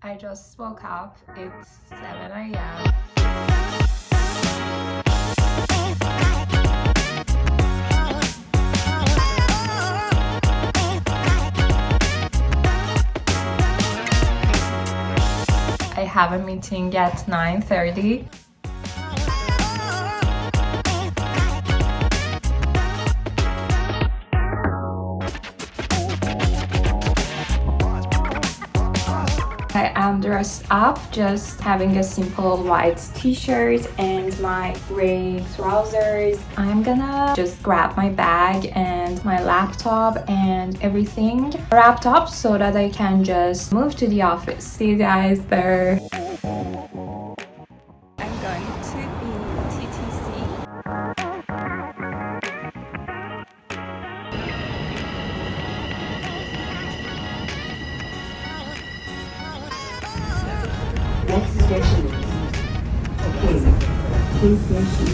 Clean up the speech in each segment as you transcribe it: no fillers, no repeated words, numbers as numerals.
I just woke up. It's 7 a.m. I have a meeting at 9:30. I am dressed up, just having a simple white t-shirt and my gray trousers. I'm gonna just grab my bag and my laptop and everything wrapped up so that I can just move to the office. See you guys there. I'm going to TTC. Next station is Key Station.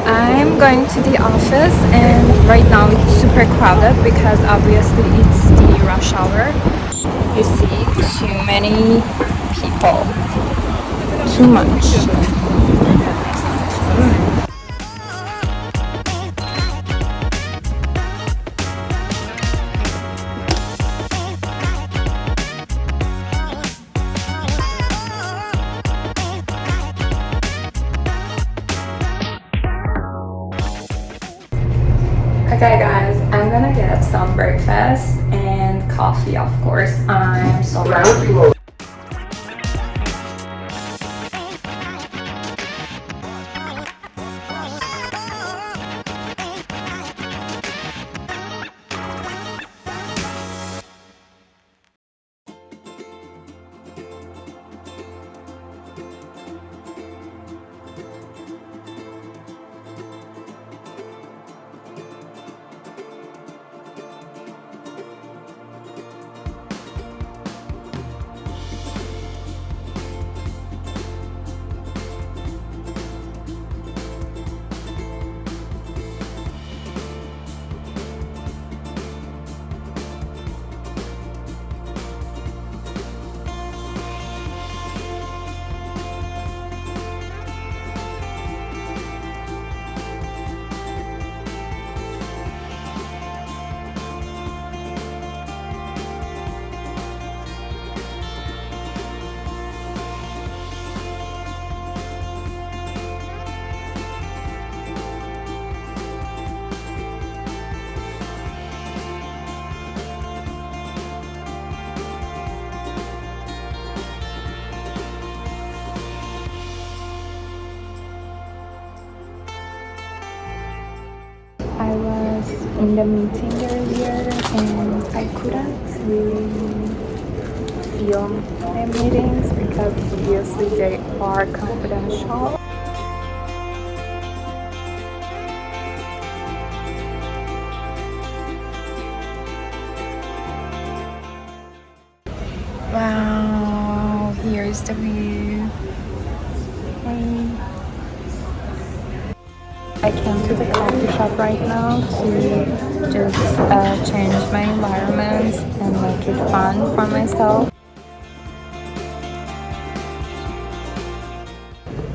I'm going to the office and right now it's super crowded because obviously it's the rush hour. You see too many people. Too much. Okay guys, I'm gonna get some breakfast and coffee, of course. I'm so hungry. I was in the meeting earlier and I couldn't really film my meetings because obviously they are confidential. Wow, here's the view. I came to the coffee shop right now to just change my environment and make it fun for myself.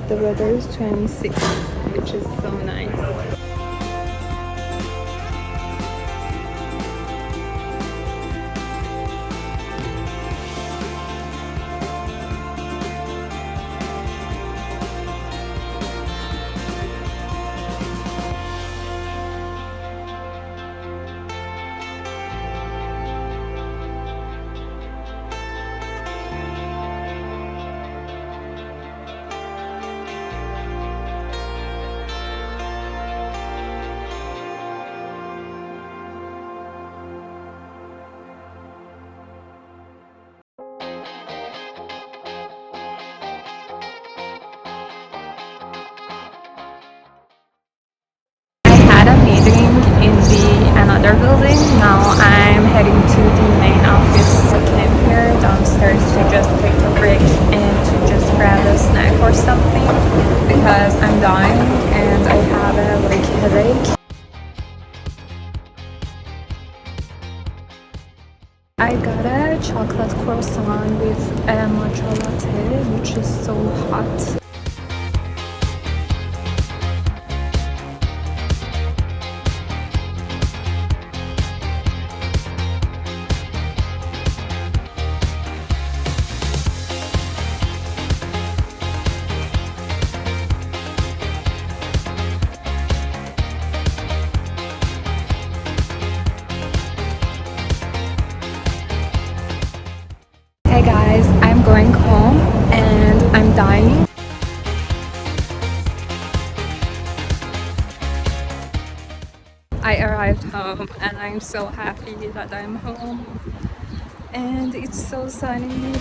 The weather is 26, which is so nice. Another building. Now I'm heading to the main office. I came here downstairs to just take a break and to just grab a snack or something because I'm dying and I croissant with a matcha latte, which is so hot. Hey guys, I'm going home and I'm dying. I arrived home and I'm so happy that I'm home and it's so sunny.